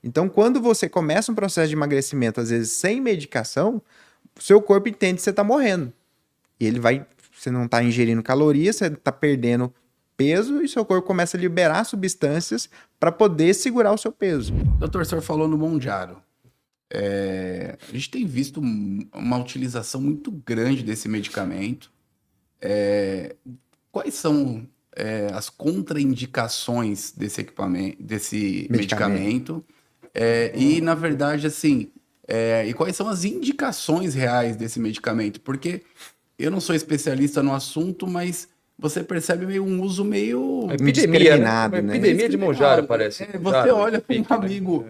Então, quando você começa um processo de emagrecimento, às vezes sem medicação, o seu corpo entende que você está morrendo. E você não está ingerindo calorias, você está perdendo peso e seu corpo começa a liberar substâncias para poder segurar o seu peso. Doutor, o senhor falou no Monjaro. A gente tem visto uma utilização muito grande desse medicamento. Quais são as contraindicações desse equipamento, desse medicamento? E, na verdade, assim, e quais são as indicações reais desse medicamento? Porque eu não sou especialista no assunto, mas você percebe um uso meio epidemia, né? Uma Epidemia de Monjaro, parece. você olha para um amigo,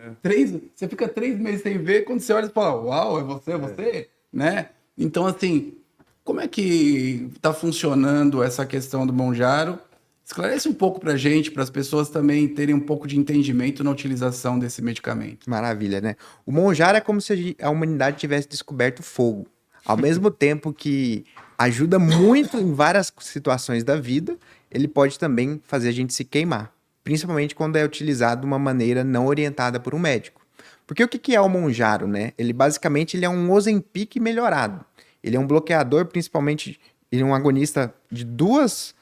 você fica 3 meses sem ver, quando você olha, você fala, uau, é você, né? Então, assim, como é que está funcionando essa questão do Monjaro? Esclarece um pouco para a gente, para as pessoas também terem um pouco de entendimento na utilização desse medicamento. Maravilha, né? O Monjaro é como se a humanidade tivesse descoberto fogo. Ao mesmo tempo que ajuda muito em várias situações da vida, ele pode também fazer a gente se queimar. Principalmente quando é utilizado de uma maneira não orientada por um médico. Porque o que é o Monjaro, né? Ele basicamente é um Ozempic melhorado. Ele é um bloqueador, principalmente, ele é um agonista de dois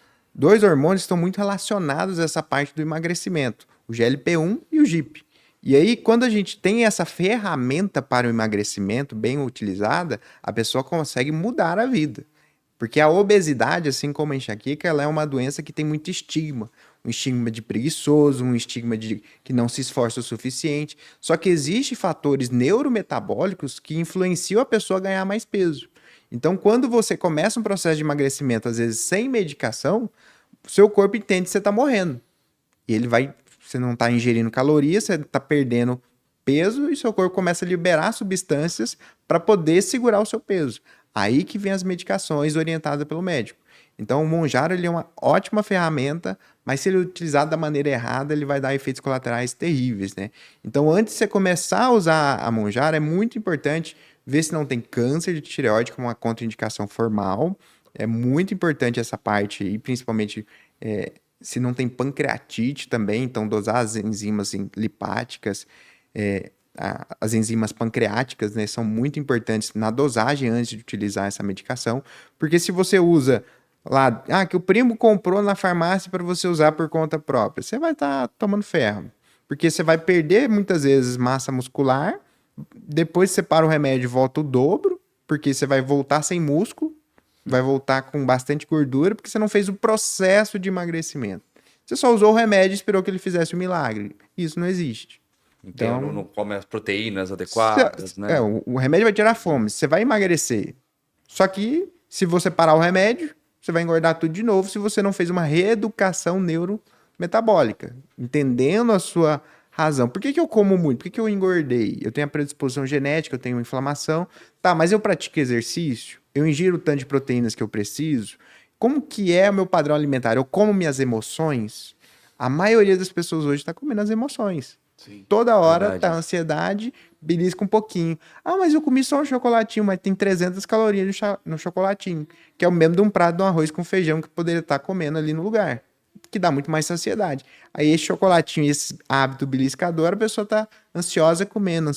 hormônios que estão muito relacionados a essa parte do emagrecimento, o GLP-1 e o GIP. E aí, quando a gente tem essa ferramenta para o emagrecimento bem utilizada, a pessoa consegue mudar a vida. Porque a obesidade, assim como a enxaqueca, ela é uma doença que tem muito estigma. Um estigma de preguiçoso, um estigma de que não se esforça o suficiente. Só que existem fatores neurometabólicos que influenciam a pessoa a ganhar mais peso. Então, quando você começa um processo de emagrecimento, às vezes sem medicação, o seu corpo entende que você está morrendo. E você não está ingerindo calorias, você está perdendo peso e seu corpo começa a liberar substâncias para poder segurar o seu peso. Aí que vem as medicações orientadas pelo médico. Então, o Monjaro ele é uma ótima ferramenta, mas se ele utilizado da maneira errada, ele vai dar efeitos colaterais terríveis, né? Então, antes de você começar a usar a Monjaro, é muito importante ver se não tem câncer de tireoide como uma contraindicação formal. É muito importante essa parte, e principalmente se não tem pancreatite também, então dosar as enzimas lipáticas, as enzimas pancreáticas, né, são muito importantes na dosagem antes de utilizar essa medicação, porque se você usa lá, que o primo comprou na farmácia para você usar por conta própria, você vai estar tomando ferro, porque você vai perder muitas vezes massa muscular, depois você para o remédio e volta o dobro, porque você vai voltar sem músculo, vai voltar com bastante gordura, porque você não fez o processo de emagrecimento. Você só usou o remédio e esperou que ele fizesse o milagre. Isso não existe. Então, não come as proteínas adequadas, né? O remédio vai tirar fome, você vai emagrecer. Só que, se você parar o remédio, você vai engordar tudo de novo se você não fez uma reeducação neurometabólica, entendendo a sua razão. Por que eu como muito? Por que eu engordei? Eu tenho a predisposição genética, eu tenho inflamação. Tá, mas eu pratico exercício? Eu ingiro o tanto de proteínas que eu preciso? Como que é o meu padrão alimentar? Eu como minhas emoções? A maioria das pessoas hoje está comendo as emoções. Sim, toda hora verdade. tá ansiedade, belisca um pouquinho. Mas eu comi só um chocolatinho, mas tem 300 calorias no chocolatinho, que é o mesmo de um prato de um arroz com feijão que poderia estar comendo ali no lugar, que dá muito mais saciedade. Aí esse chocolatinho, esse hábito beliscador, a pessoa tá ansiosa comendo,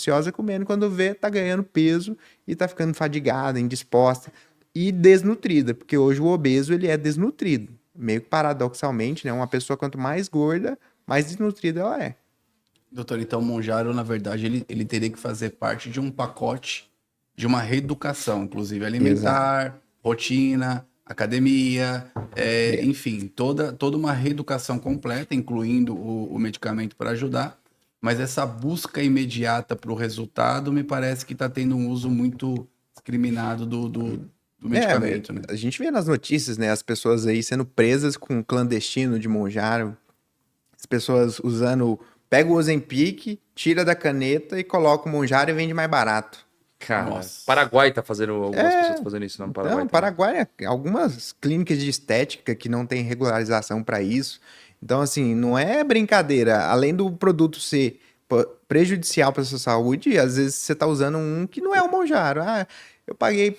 quando vê, tá ganhando peso e tá ficando fadigada, indisposta e desnutrida, porque hoje o obeso, ele é desnutrido. Meio que paradoxalmente, né? Uma pessoa quanto mais gorda, mais desnutrida ela é. Doutor, então o Monjaro, na verdade, ele teria que fazer parte de um pacote de uma reeducação, inclusive alimentar, rotina, academia, enfim, toda uma reeducação completa, incluindo o medicamento para ajudar. Mas essa busca imediata para o resultado me parece que está tendo um uso muito discriminado do medicamento, né? A gente vê nas notícias, né, as pessoas aí sendo presas com um clandestino de Monjaro, as pessoas pega o Ozempic, tira da caneta e coloca o Monjaro e vende mais barato. Cara, Nossa. Paraguai tá fazendo, algumas pessoas fazendo isso no Paraguai. Não, Paraguai, algumas clínicas de estética que não tem regularização para isso. Então, assim, não é brincadeira. Além do produto ser prejudicial para sua saúde, às vezes você tá usando um que não é o Monjaro. Eu paguei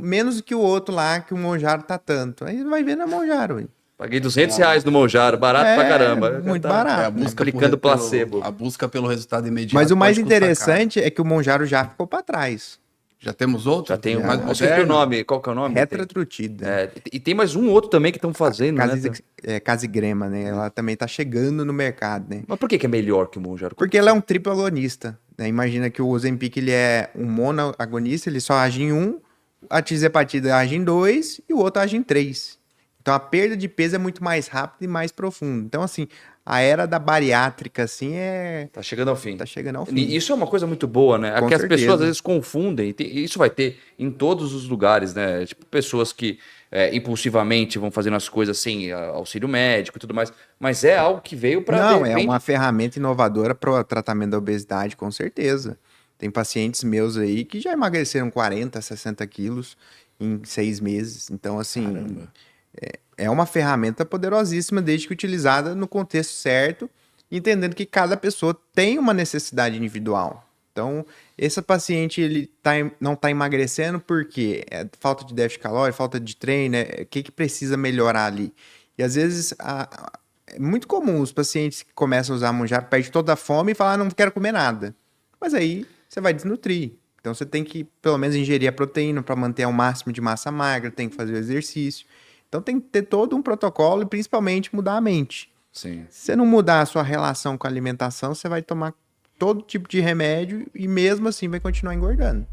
menos que o outro lá, que o Monjaro tá tanto. Aí vai ver, não é Monjaro. Paguei R$ 200 no Monjaro, barato pra caramba. Muito Tá barato. É a busca aplicando pelo- placebo. A busca pelo resultado imediato. Mas o mais pode custar caro. interessante é que o Monjaro já ficou para trás. Já temos outro? Já tem um. mais Eu esqueci o moderno? nome. Qual que é o nome? Retrotrutida. É, e tem mais um outro também que estão fazendo, né? Casigrema, né? Ela também tá chegando no mercado, né? Mas por que é melhor que o Monjaro? Porque ela é um triplo agonista, né? Imagina que o Ozempic ele é um monoagonista, ele só age em um, a tirzepatida age em dois e o outro age em três. Então a perda de peso é muito mais rápida e mais profunda. Então, assim, a era da bariátrica, assim, Tá chegando ao fim. tá chegando ao fim. E isso é uma coisa muito boa, né? Com Que as certeza. pessoas às vezes confundem. Isso vai ter em todos os lugares, né? Tipo, pessoas que impulsivamente vão fazendo as coisas sem auxílio médico e tudo mais. Mas é algo que veio para. Não, é uma ferramenta inovadora para o tratamento da obesidade, com certeza. Tem pacientes meus aí que já emagreceram 40, 60 quilos em 6 meses. Então, assim, é uma ferramenta poderosíssima desde que utilizada no contexto certo, entendendo que cada pessoa tem uma necessidade individual. Então, esse paciente ele não está emagrecendo porque é falta de déficit calórico, falta de treino, o que precisa melhorar ali. E às vezes é muito comum os pacientes que começam a usar Monjaro perdem toda a fome e falam, não quero comer nada. Mas aí você vai desnutrir. Então você tem que pelo menos ingerir a proteína para manter o máximo de massa magra, tem que fazer o exercício. Então tem que ter todo um protocolo e principalmente mudar a mente. Sim. Se você não mudar a sua relação com a alimentação, você vai tomar todo tipo de remédio e mesmo assim vai continuar engordando.